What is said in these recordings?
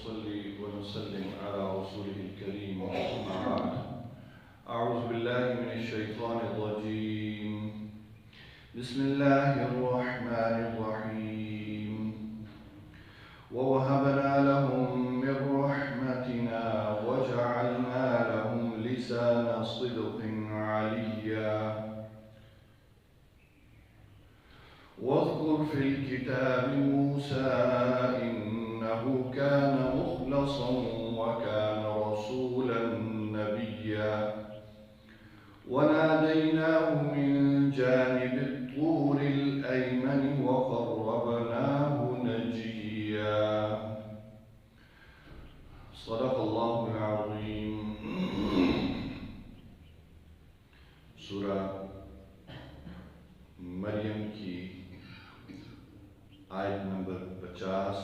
ونصلي ونسلم على رسوله الكريم أما بعد أعوذ بالله من الشيطان الرجيم بسم الله الرحمن الرحيم ووهبنا لهم من رحمتنا وجعلنا لهم لسان صدق عليا واذكر في الكتاب موسى إنه كان مخلصا وكان رسولا نبيا وناديناه من جانب الطور الأيمن وقربناه نجيا صدق الله العظيم سورہ مریم کی آیت نمبر 50،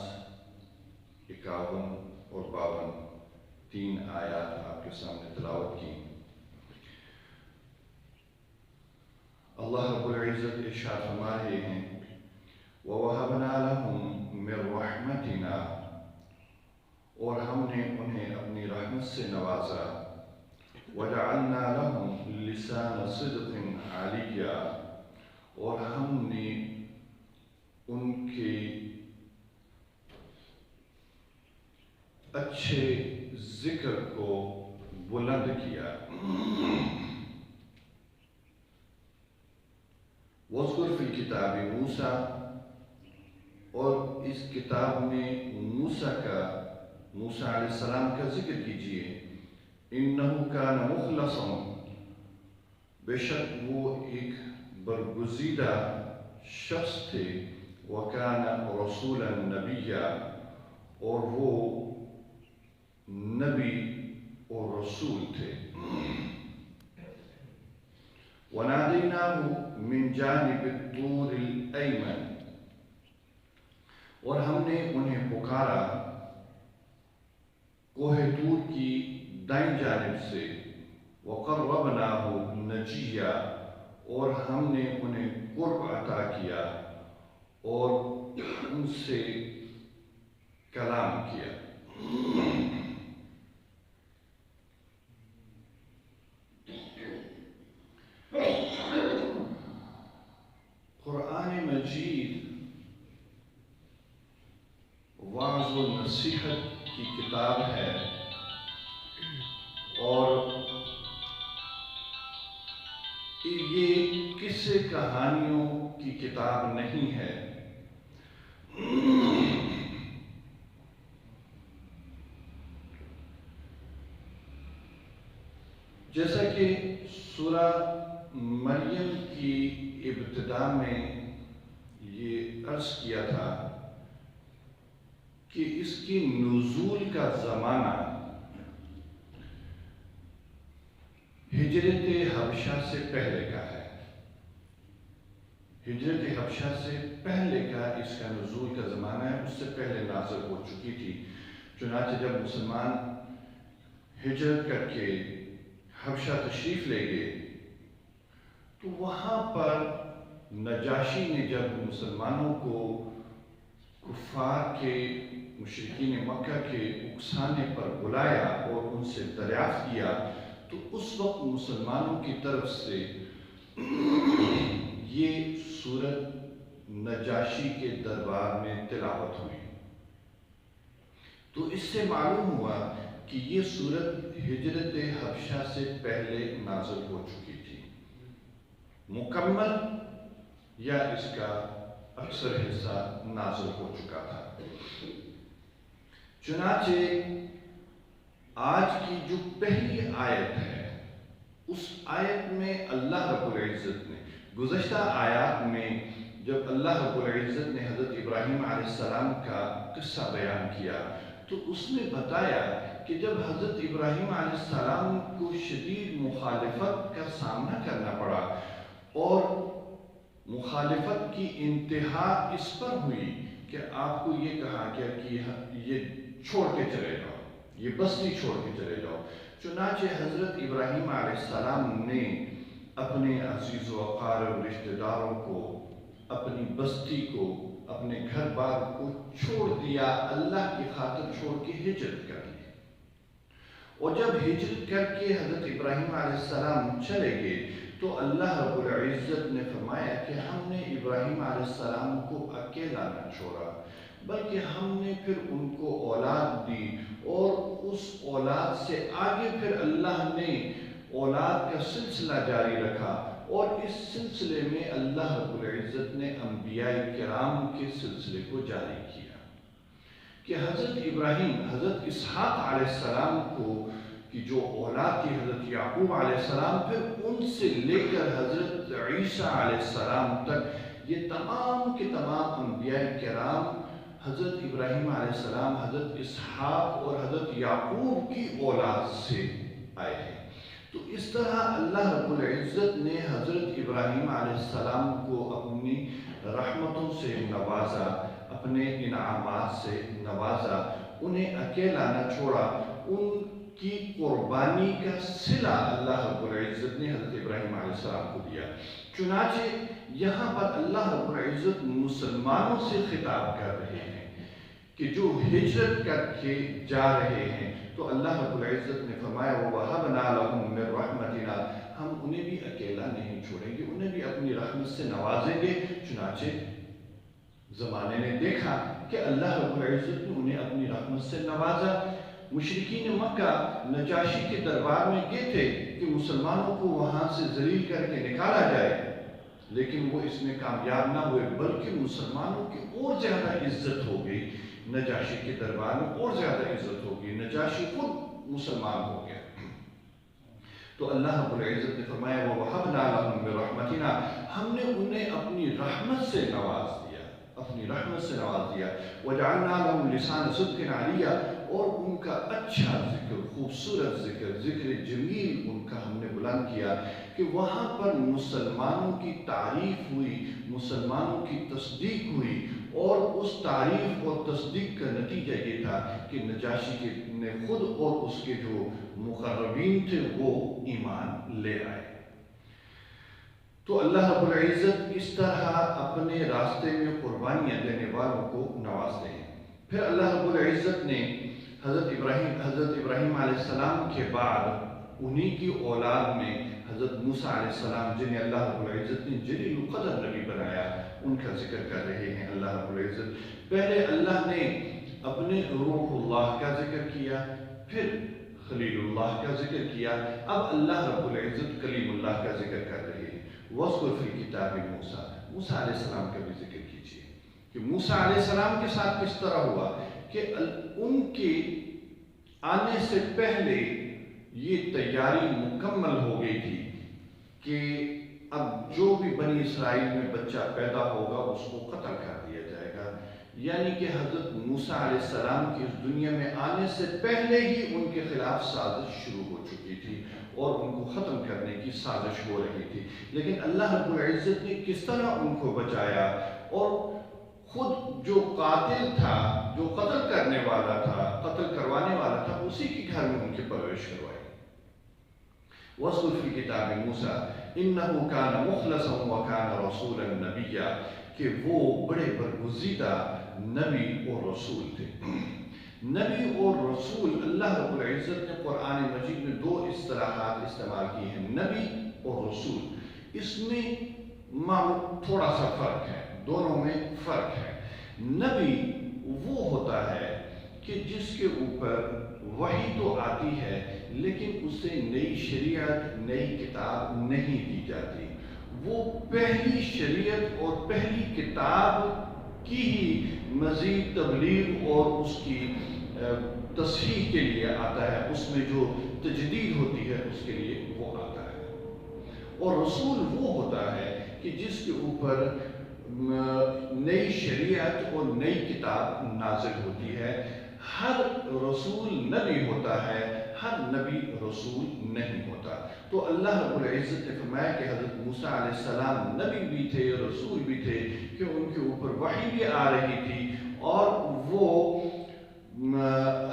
51 اور 52 تین آیات آپ کے سامنے تلاوت کی۔ اللہ رب العزت ارشاد فرما رہے ہیں وَوَهَبْنَا لَهُم مِّن رَحْمَتِنَا، اور ہم نے انہیں اپنی رحمت سے نوازا، وَجَعَلْنَا لَهُمْ لِسَانَ صِدْقٍ عَلِيًّا، اور ہم نے ان کے اچھے ذکر کو بلند کیا۔ وَاذْكُرْ فِي الْكِتَابِ مُوسَىٰ، اور اس کتاب میں موسیٰ علیہ السلام کا ذکر کیجئے۔ إِنَّهُ كَانَ مُخْلَصًا، بے شک وہ ایک برگزیدہ شخص تھے، وَكَانَ رَسُولًا نَبِيًّا، اور وہ نبی اور رسول تھے۔ وَنَادَيْنَاهُ مِنْ جَانِبِ الطُّورِ الْأَيْمَنِ، اور ہم نے انہیں پکارا کوہ طور کی دائیں جانب سے، وَقَرَّبْنَاهُ نَجِيًّا، اور ہم نے انہیں قرب عطا کیا اور ان سے کلام کیا۔ قرآن مجید وعظ و نصیحت کی کتاب ہے، اور یہ قصے کہانیوں کی کتاب نہیں ہے۔ جیسا کہ سورہ مریم کی ابتدا میں یہ عرض کیا تھا کہ اس کی نزول کا زمانہ ہجرت حبشہ سے پہلے کا ہے۔ ہجرت حبشہ سے پہلے کا اس کا نزول کا زمانہ ہے، اس سے پہلے نازل ہو چکی تھی۔ چنانچہ جب مسلمان ہجرت کر کے حبشہ تشریف لے گئے تو وہاں پر نجاشی نے جب مسلمانوں کو کفار کے مشرکین مکہ کے اکسانے پر بلایا اور ان سے دریافت کیا، تو اس وقت مسلمانوں کی طرف سے یہ سورت نجاشی کے دربار میں تلاوت ہوئی۔ تو اس سے معلوم ہوا کہ یہ سورت ہجرت حبشہ سے پہلے نازل ہو چکی تھی، مکمل یا اس کا اکثر حصہ نازل ہو چکا تھا۔ چنانچہ آج کی جو پہلی آیت ہے، اس آیت میں اللہ رب العزت نے گزشتہ آیات میں جب اللہ رب العزت نے حضرت ابراہیم علیہ السلام کا قصہ بیان کیا تو اس نے بتایا کہ جب حضرت ابراہیم علیہ السلام کو شدید مخالفت کا سامنا کرنا پڑا اور مخالفت کی انتہا اس پر ہوئی کہ آپ کو یہ کہا گیا کہ یہ چھوڑ کے چلے جاؤ، یہ بستی چھوڑ کے چلے جاؤ، چنانچہ حضرت ابراہیم علیہ السلام نے اپنے عزیز و اقارب رشتہ داروں کو، اپنی بستی کو اپنے گھر بار کو چھوڑ دیا، اللہ کی خاطر چھوڑ کے ہجرت کر لی۔ اور جب ہجرت کر کے حضرت ابراہیم علیہ السلام چلے گئے تو اللہ رب العزت نے فرمایا کہ ہم نے ابراہیم علیہ السلام کو اکیلا نہ چھوڑا، بلکہ ہم نے پھر ان کو اولاد دی، اور اس اولاد سے آگے پھر اللہ نے اولاد کا سلسلہ جاری رکھا، اور اس سلسلے میں اللہ رب العزت نے انبیاء کرام کے سلسلے کو جاری کیا کہ حضرت ابراہیم حضرت اسحاق علیہ السلام کو کی جو اولاد تھی حضرت یعقوب علیہ السلام، پھر ان سے لے کر حضرت عیسیٰ علیہ السلام تک یہ تمام کے تمام انبیاء کرام حضرت ابراہیم علیہ السلام، حضرت اسحاق اور حضرت یعقوب کی اولاد سے آئے ہیں۔ تو اس طرح اللہ رب العزت نے حضرت ابراہیم علیہ السلام کو اپنی رحمتوں سے نوازا، اپنے انعامات سے نوازا، انہیں اکیلا نہ چھوڑا، ان کی قربانی کا صلہ اللہ رب العزت نے حضرت ابراہیم علیہ السلام کو دیا۔ چنانچہ یہاں پر اللہ رب العزت مسلمانوں سے خطاب کر رہے ہیں کہ جو ہجرت کر کے جا رہے ہیں، تو اللہ رب العزت نے فرمایا وَوَهَبْنَا لَهُم مِّن رَحْمَتِنَا، ہم انہیں بھی اکیلا نہیں چھوڑیں گے، انہیں بھی اپنی رحمت سے نوازیں گے۔ چنانچہ زمانے نے دیکھا کہ اللہ رب العزت نے انہیں اپنی رحمت سے نوازا۔ مشرکین مکہ نجاشی کے دربار میں گئے تھے کہ مسلمانوں کو وہاں سے ذلیل کر کے نکالا جائے، لیکن وہ اس میں کامیاب نہ ہوئے، بلکہ مسلمانوں کی اور زیادہ عزت ہو گئی، نجاشی کے دربار میں اور زیادہ عزت ہو گئی، نجاشی خود مسلمان ہو گیا۔ تو اللہ رب العزت نے فرمایا وَوَهَبْنَا لَهُم مِّن رَحْمَتِنَا، ہم نے انہیں اپنی رحمت سے نواز دیا، اپنی رحمت سے نواز دیا۔ وَجَعَلْنَا لَهُمْ لِسَانَ صِدْقٍ عَلِيًّا، اور ان کا اچھا ذکر، خوبصورت ذکر، ذکر جمیل ان کا ہم نے بلند کیا کہ وہاں پر مسلمانوں کی تعریف ہوئی، مسلمانوں کی تصدیق ہوئی، اور اس تعریف اور تصدیق کا نتیجہ یہ تھا کہ نجاشی نے خود اور اس کے جو مقربین تھے وہ ایمان لے آئے۔ تو اللہ رب العزت اس طرح اپنے راستے میں قربانیاں دینے والوں کو نوازتے ہیں۔ پھر اللہ رب العزت نے حضرت ابراہیم علیہ السلام کے بعد انہی کی اولاد میں حضرت موسیٰ علیہ السلام، جنہیں اللہ رب العزت نے جلیل القدر نبی بنایا، ان کا ذکر کر رہے ہیں اللہ رب العزت۔ پہلے اللہ نے اپنے روح اللہ کا ذکر کیا، پھر خلیل اللہ کا ذکر کیا، اب اللہ رب العزت کلیم اللہ کا ذکر کر رہے ہیں۔ وَاذْكُرْ فِي الْكِتَابِ مُوسَىٰ، موسیٰ علیہ السلام کا بھی ذکر کیجیے کہ موسیٰ علیہ السلام کے ساتھ کس طرح ہوا کہ ان کے آنے سے پہلے یہ تیاری مکمل ہو گئی تھی کہ اب جو بھی بنی اسرائیل میں بچہ پیدا ہوگا اس کو قتل کر دیا جائے گا، یعنی کہ حضرت موسیٰ علیہ السلام کی اس دنیا میں آنے سے پہلے ہی ان کے خلاف سازش شروع ہو چکی تھی اور ان کو ختم کرنے کی سازش ہو رہی تھی، لیکن اللہ رب العزت نے کس طرح ان کو بچایا، اور خود جو قاتل تھا، جو قتل کرنے والا تھا، قتل کروانے والا تھا، اسی کے گھر میں ان کی پرورش کروائی۔ وَاذْكُرْ فِي الْكِتَابِ مُوسَىٰ إِنَّهُ كَانَ مُخْلَصًا وَكَانَ رَسُولًا نَبِيًّا، کہ وہ بڑے برگزیدہ نبی اور رسول تھے۔ نبی اور رسول، اللہ رب العزت نے قرآن مجید میں دو اصطلاحات استعمال کی ہیں، نبی اور رسول۔ اس میں تھوڑا سا فرق ہے، دونوں میں فرق ہے۔ نبی وہ ہوتا ہے کہ جس کے اوپر وحی تو آتی ہے لیکن اسے نئی شریعت، نئی کتاب نہیں دی جاتی، وہ پہلی شریعت اور پہلی کتاب کی ہی مزید تبلیغ اور اس کی تصحیح کے لیے آتا ہے، اس میں جو تجدید ہوتی ہے اس کے لیے وہ آتا ہے۔ اور رسول وہ ہوتا ہے کہ جس کے اوپر نئی شریعت اور نئی کتاب نازل ہوتی ہے۔ ہر رسول نبی ہوتا ہے، ہر نبی رسول نہیں ہوتا۔ تو اللہ رب العزت نے فرمایا کہ حضرت موسیٰ علیہ السلام نبی بھی تھے، رسول بھی تھے، کہ ان کے اوپر وحی بھی آ رہی تھی، اور وہ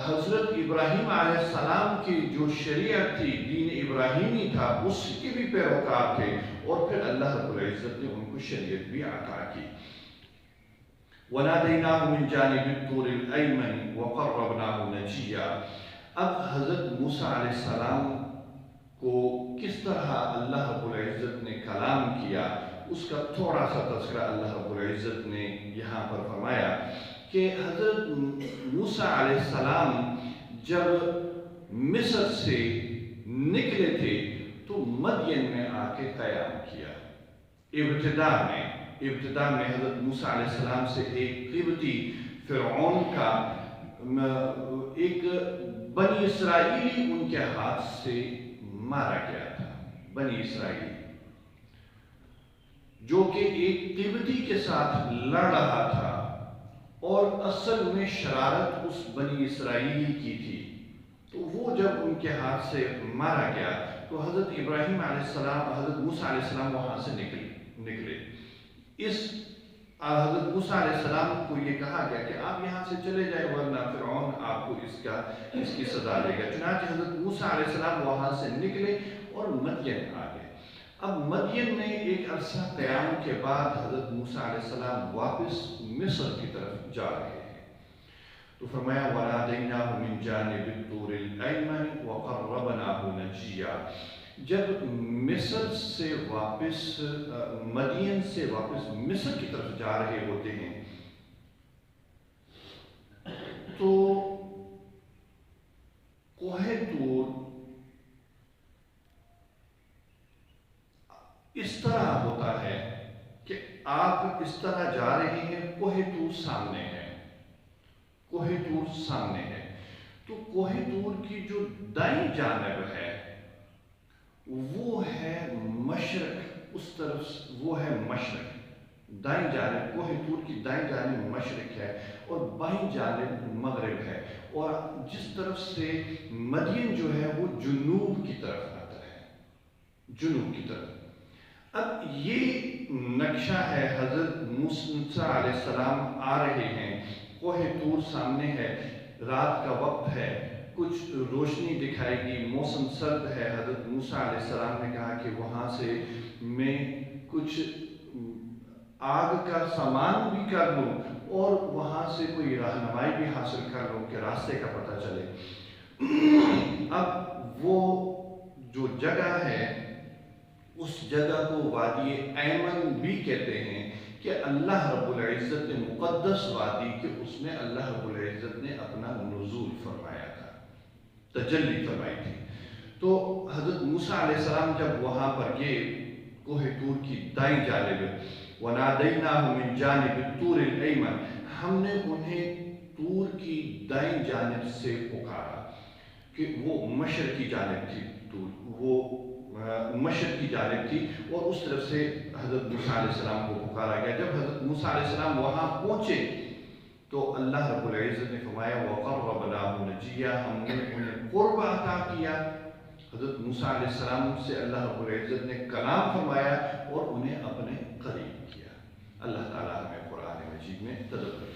حضرت ابراہیم علیہ السلام کی جو شریعت تھی، دین ابراہیمی تھا، اس کے بھی پیروکار تھے، اور پھر اللہ رب العزت نے ان کو شریعت بھی عطا کی۔ وَنَادَيْنَاهُ مِنْ جَانِبِ الطُّورِ الْأَيْمَنِ وَقَرَّبْنَاهُ نَجِيًّا۔ اب حضرت موسیٰ علیہ السلام کو کس طرح اللہ رب العزت نے کلام کیا، اس کا تھوڑا سا تذکرہ اللہ رب العزت نے یہاں پر فرمایا کہ حضرت موسیٰ علیہ السلام جب مصر سے نکلے تھے تو مدین میں آ کے قیام کیا۔ ابتدا میں حضرت موسیٰ علیہ السلام سے ایک قبطی فرعون کا ایک بنی اسرائیلی ان کے ہاتھ سے مارا گیا تھا۔ بنی اسرائیل جو کہ ایک قبطی کے ساتھ لڑ رہا تھا اور اصل میں شرارت اس بنی اسرائیلی کی تھی، تو وہ جب ان کے ہاتھ سے مارا گیا تو حضرت ابراہیم علیہ السلام، حضرت موسیٰ علیہ السلام وہاں سے نکلے۔ حضرت موسیٰ علیہ السلام کو یہ کہا گیا کہ آپ یہاں سے چلے جائیں ورنہ فرعون آپ کو اس کی سزا دے گا۔ چنانچہ حضرت موسیٰ علیہ السلام وہاں سے نکلے اور مدین آ گئے۔ اب مدین میں ایک عرصہ قیام کے بعد حضرت موسیٰ علیہ السلام واپس مصر کی طرف جا رہے ہیں، تو فرمایا وَنَادَيْنَاهُ مِنْ جَانِبِ الطُّورِ الْأَيْمَنِ وَقَرَّبْنَاهُ نَجِيًّا۔ جب مصر سے واپس مدین سے واپس مصر کی طرف جا رہے ہوتے ہیں تو کوہ طور اس طرح ہوتا ہے کہ آپ اس طرح جا رہے ہیں، کوہ طور سامنے ہے، کوہ طور سامنے ہے، تو کوہ طور کی جو دائیں جانب ہے وہ ہے مشرق، اس طرف وہ ہے مشرق، دائیں جانب کوہ طور کی دائیں جانب مشرق ہے اور بائیں جانب مغرب ہے، اور جس طرف سے مدین جو ہے وہ جنوب کی طرف آتا ہے، جنوب کی طرف۔ اب یہ نقشہ ہے، حضرت موسیٰ علیہ السلام آ رہے ہیں، کوہ طور سامنے ہے، رات کا وقت ہے، کچھ روشنی دکھائے گی، موسم سرد ہے۔ حضرت موسیٰ علیہ السلام نے کہا کہ وہاں سے میں کچھ آگ کا سامان بھی کر لوں اور وہاں سے کوئی رہنمائی بھی حاصل کر لوں کہ راستے کا پتہ چلے۔ اب وہ جو جگہ ہے اس جگہ کو وادی ایمن بھی کہتے ہیں کہ اللہ رب العزت نے مقدس وادی کہ اس میں اللہ رب العزت نے اپنا نزول فرمایا تھا، تجلی فرمائی تھی۔ تو حضرت موسیٰ علیہ السلام جب وہاں پر گئے کوہ طور کی دائیں جانب، وَنَادَيْنَاهُ مِنْ جَانِبِ الطُّورِ الْأَيْمَنِ، ہم نے انہیں طور کی دائیں جانب سے پکارا کہ وہ مشرقی جانب تھی، طور وہ مشرق کی جانب تھی اور اس طرف سے حضرت موسیٰ علیہ السلام کو پکارا گیا۔ جب حضرت موسیٰ علیہ السلام وہاں پہنچے تو اللہ رب العزت نے فرمایا وَقَرَّبْنَاهُ نَجِيًّا، ہم نے انہیں قرب عطا کیا۔ حضرت موسیٰ علیہ السلام سے اللہ رب العزت نے کلام فرمایا اور انہیں اپنے قریب کیا۔ اللہ تعالیٰ ہمیں قرآن مجید میں تدبر